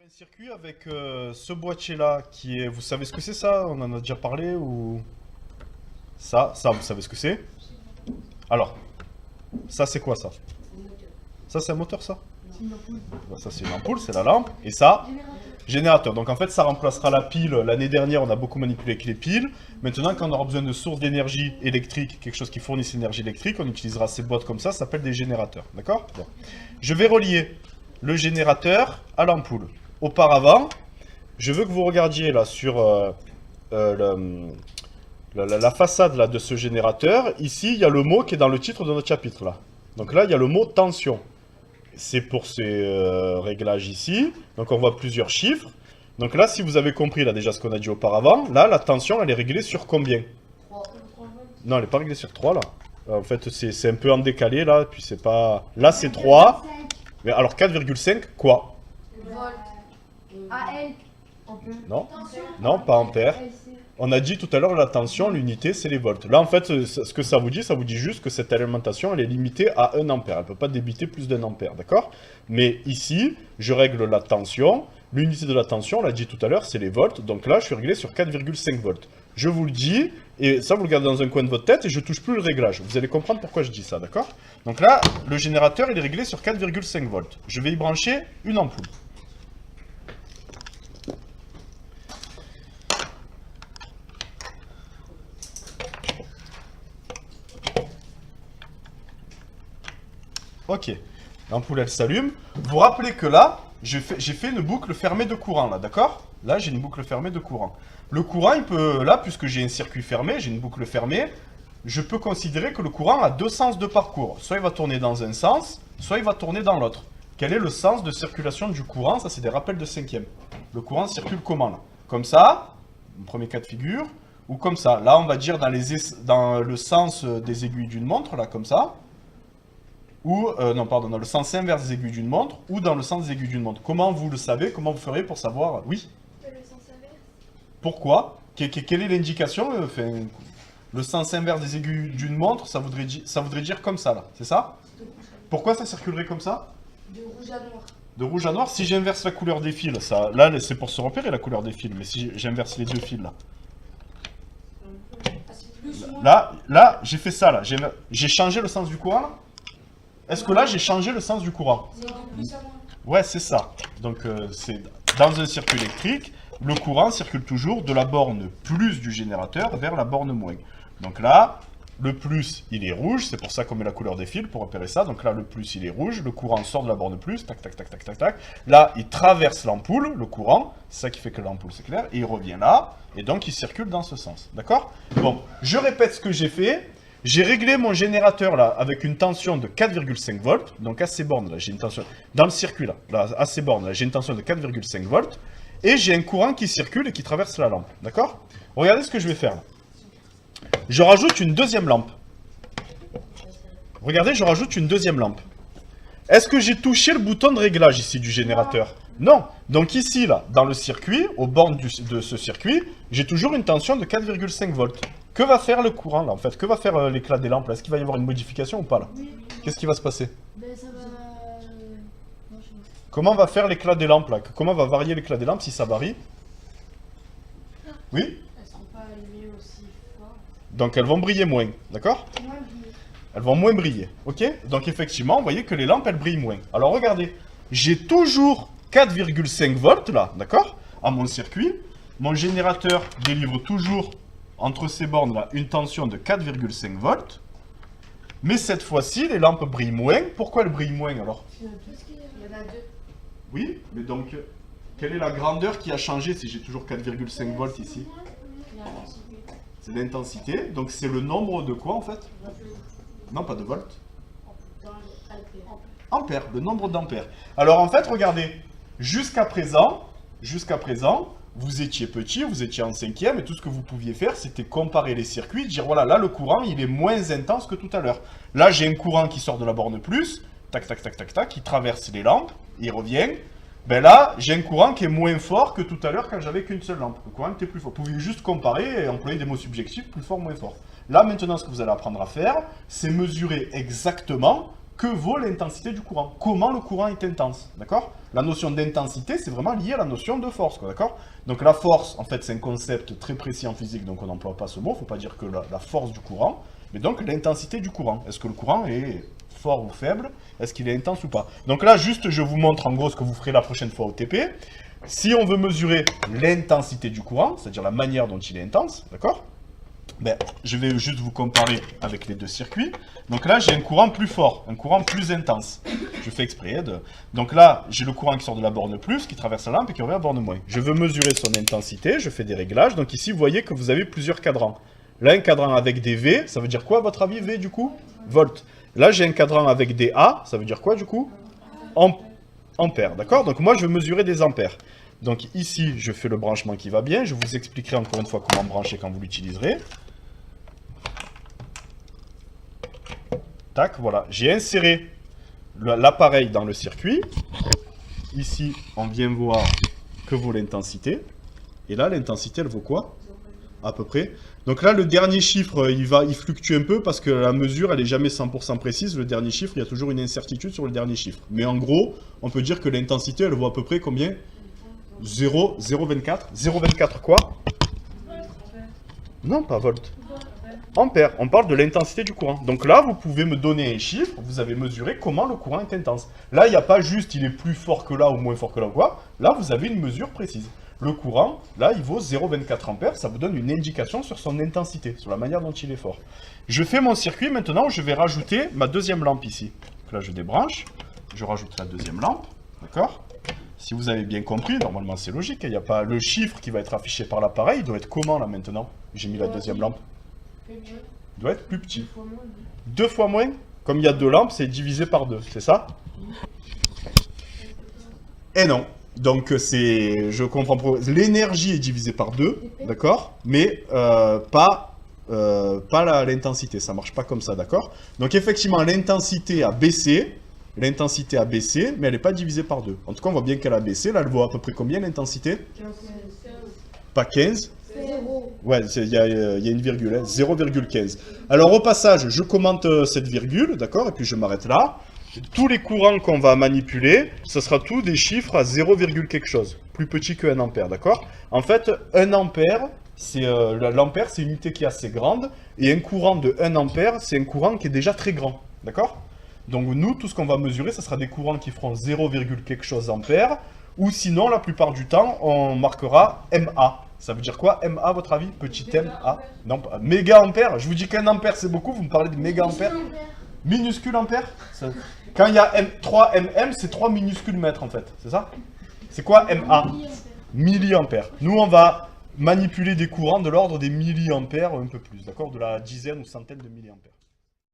un circuit avec ce boîtier-là qui est... Vous savez ce que c'est ça? On en a déjà parlé ou... Ça, vous savez ce que c'est? Alors, ça c'est quoi ça? Ça c'est un moteur ça? Bah, ça c'est une ampoule, c'est la lampe. Et ça? Générateur. Donc en fait ça remplacera la pile. L'année dernière on a beaucoup manipulé avec les piles. Maintenant quand on aura besoin de sources d'énergie électrique, quelque chose qui fournisse l'énergie électrique, on utilisera ces boîtes comme ça s'appelle des générateurs. D'accord? Bon. Je vais relier le générateur à l'ampoule. Auparavant, je veux que vous regardiez là sur la façade là, de ce générateur. Ici, il y a le mot qui est dans le titre de notre chapitre là. Donc là, il y a le mot tension. C'est pour ces réglages ici. Donc on voit plusieurs chiffres. Donc là, si vous avez compris là déjà ce qu'on a dit auparavant, là, la tension, elle est réglée sur combien? 3. Non, elle n'est pas réglée sur 3 là. En fait, c'est un peu en décalé là, puis c'est pas... Là, c'est 3. Mais alors 4,5, quoi? Volt. AL. Non? Non, pas ampère. On a dit tout à l'heure la tension, l'unité, c'est les volts. Là, en fait, ce que ça vous dit juste que cette alimentation, elle est limitée à 1 ampère. Elle ne peut pas débiter plus d'1 ampère, d'accord? Mais ici, je règle la tension. L'unité de la tension, on l'a dit tout à l'heure, c'est les volts. Donc là, je suis réglé sur 4,5 volts. Je vous le dis, et ça, vous le gardez dans un coin de votre tête, et je ne touche plus le réglage. Vous allez comprendre pourquoi je dis ça, d'accord? Donc là, le générateur, il est réglé sur 4,5 volts. Je vais y brancher une ampoule. Ok, l'ampoule elle s'allume. Vous vous rappelez que là, j'ai fait une boucle fermée de courant, là, d'accord? Là, j'ai une boucle fermée de courant. Le courant, il peut, là, puisque j'ai un circuit fermé, j'ai une boucle fermée, je peux considérer que le courant a deux sens de parcours. Soit il va tourner dans un sens, soit il va tourner dans l'autre. Quel est le sens de circulation du courant? Ça, c'est des rappels de cinquième. Le courant circule comment, là? Comme ça, le premier cas de figure, ou comme ça. Là, on va dire dans le sens des aiguilles d'une montre, là, comme ça. Ou, non, pardon, dans le sens inverse des aiguilles d'une montre, ou dans le sens des aiguilles d'une montre. Comment vous le savez? Comment vous ferez pour savoir? Oui? Le sens inverse. Pourquoi? Quelle est l'indication? Le sens inverse des aiguilles d'une montre, ça voudrait dire comme ça, là. C'est ça? Pourquoi ça circulerait comme ça? De rouge à noir. De rouge à noir, si j'inverse la couleur des fils, ça, là, c'est pour se repérer la couleur des fils, mais si j'inverse les deux fils, là. Ah, c'est plus ou moins. Là, j'ai fait ça, là. J'ai changé le sens du courant, là. Est-ce que là, j'ai changé le sens du courant? C'est de plus à moins. Ouais, c'est ça. Donc, c'est dans un circuit électrique, le courant circule toujours de la borne plus du générateur vers la borne moins. Donc là, le plus, il est rouge, c'est pour ça qu'on met la couleur des fils pour repérer ça. Donc là, le plus, il est rouge, le courant sort de la borne plus, tac, tac, tac, tac, tac, tac. Là, il traverse l'ampoule, le courant, c'est ça qui fait que l'ampoule s'éclaire, et il revient là, et donc il circule dans ce sens. D'accord? Bon, je répète ce que j'ai fait. J'ai réglé mon générateur là avec une tension de 4,5 volts, donc à ces bornes là, j'ai une tension, dans le circuit là, à ces bornes là, j'ai une tension de 4,5 volts, et j'ai un courant qui circule et qui traverse la lampe, d'accord? Regardez ce que je vais faire là. Je rajoute une deuxième lampe. Regardez, je rajoute une deuxième lampe. Est-ce que j'ai touché le bouton de réglage ici du générateur? Non. Donc ici là, dans le circuit, aux bornes de ce circuit, j'ai toujours une tension de 4,5 volts. Que va faire le courant là en fait? Que va faire l'éclat des lampes là? Est-ce qu'il va y avoir une modification ou pas là? Qu'est-ce qui va se passer? Ben ça va. Non, je sais Comment va faire l'éclat des lampes là? Comment va varier l'éclat des lampes si ça varie? Oui? pas. Elles seront pas allumées aussi fort. Donc elles vont briller moins, d'accord? Moins brillées. Elles vont moins briller, ok? Donc effectivement, vous voyez que les lampes elles brillent moins. Alors regardez, j'ai toujours 4,5 volts là, d'accord? À mon circuit. Mon générateur délivre toujours entre ces bornes là une tension de 4,5 volts. Mais cette fois-ci, les lampes brillent moins. Pourquoi elles brillent moins alors? Il y en a deux. Oui, mais donc, quelle est la grandeur qui a changé si j'ai toujours 4,5 volts ici? L'intensité. C'est l'intensité. Donc c'est le nombre de quoi en fait? Non, pas de volts. Dans l'ampère. Ampères, le nombre d'ampères. Alors en fait, regardez, jusqu'à présent, vous étiez petit, vous étiez en cinquième, et tout ce que vous pouviez faire, c'était comparer les circuits, dire voilà, là le courant, il est moins intense que tout à l'heure. Là, j'ai un courant qui sort de la borne plus, tac, tac, tac, tac, tac, qui traverse les lampes, il revient. Ben là, j'ai un courant qui est moins fort que tout à l'heure quand j'avais qu'une seule lampe. Le courant était plus fort. Vous pouviez juste comparer et employer des mots subjectifs, plus fort, moins fort. Là, maintenant, ce que vous allez apprendre à faire, c'est mesurer exactement que vaut l'intensité du courant. Comment le courant est intense, d'accord? La notion d'intensité, c'est vraiment lié à la notion de force, quoi, d'accord? Donc la force, en fait, c'est un concept très précis en physique, donc on n'emploie pas ce mot, il ne faut pas dire que la force du courant, mais donc l'intensité du courant. Est-ce que le courant est fort ou faible? Est-ce qu'il est intense ou pas? Donc là, juste, je vous montre en gros ce que vous ferez la prochaine fois au TP. Si on veut mesurer l'intensité du courant, c'est-à-dire la manière dont il est intense, d'accord? Ben, je vais juste vous comparer avec les deux circuits. Donc là, j'ai un courant plus fort, un courant plus intense. Je fais exprès de... Donc là, j'ai le courant qui sort de la borne plus, qui traverse la lampe et qui revient à la borne moins. Je veux mesurer son intensité, je fais des réglages. Donc ici, vous voyez que vous avez plusieurs cadrans. Là, un cadran avec des V, ça veut dire quoi à votre avis, V du coup? Volt. Là, j'ai un cadran avec des A, ça veut dire quoi du coup? Ampères, d'accord? Donc moi, je veux mesurer des ampères. Donc ici, je fais le branchement qui va bien. Je vous expliquerai encore une fois comment brancher quand vous l'utiliserez. Tac, voilà. J'ai inséré l'appareil dans le circuit. Ici, on vient voir que vaut l'intensité. Et là, l'intensité, elle vaut quoi? À peu près. Donc là, le dernier chiffre, il fluctue un peu parce que la mesure, elle n'est jamais 100% précise. Le dernier chiffre, il y a toujours une incertitude sur le dernier chiffre. Mais en gros, on peut dire que l'intensité, elle vaut à peu près combien? 0,24. 0,24 quoi? Non, pas volt. Ampère. On parle de l'intensité du courant. Donc là, vous pouvez me donner un chiffre, vous avez mesuré comment le courant est intense. Là, il n'y a pas juste il est plus fort que là ou moins fort que là ou quoi. Là, vous avez une mesure précise. Le courant, là, il vaut 0,24 ampères. Ça vous donne une indication sur son intensité, sur la manière dont il est fort. Je fais mon circuit. Maintenant, je vais rajouter ma deuxième lampe ici. Donc là, je débranche. Je rajoute la deuxième lampe. D'accord? Si vous avez bien compris, normalement, c'est logique. Il n'y a pas le chiffre qui va être affiché par l'appareil. Il doit être comment, là, maintenant? J'ai mis la deuxième lampe. Il doit être plus petit. 2 fois moins? Comme il y a 2 lampes, c'est divisé par 2, c'est ça? Et non. Donc, je comprends pas. L'énergie est divisée par 2, d'accord? Mais pas l'intensité, ça marche pas comme ça, d'accord? Donc, effectivement, l'intensité a baissé. L'intensité a baissé, mais elle n'est pas divisée par 2. En tout cas, on voit bien qu'elle a baissé. Là, elle vaut à peu près combien, l'intensité? Pas 15? Ouais, il y a une virgule, hein, 0,15. Alors au passage, je commente cette virgule, d'accord, et puis je m'arrête là. Tous les courants qu'on va manipuler, ce sera tous des chiffres à 0, quelque chose, plus petit que 1 ampère, d'accord? En fait, 1 ampère, l'ampère, c'est une unité qui est assez grande, et un courant de 1 ampère, c'est un courant qui est déjà très grand, d'accord? Donc nous, tout ce qu'on va mesurer, ce sera des courants qui feront 0, quelque chose ampère, ou sinon, la plupart du temps, on marquera MA. Ça veut dire quoi, MA, à votre avis? Petit m, A. Non, méga ampère. Je vous dis qu'un ampère, c'est beaucoup. Vous me parlez de méga ampère. Minuscule ampère. Quand il y a 3 mm, c'est 3 minuscules mètres, en fait. C'est ça? C'est quoi MA? Milliampère. Nous, on va manipuler des courants de l'ordre des milliampères, un peu plus. D'accord? De la dizaine ou centaine de milliampères.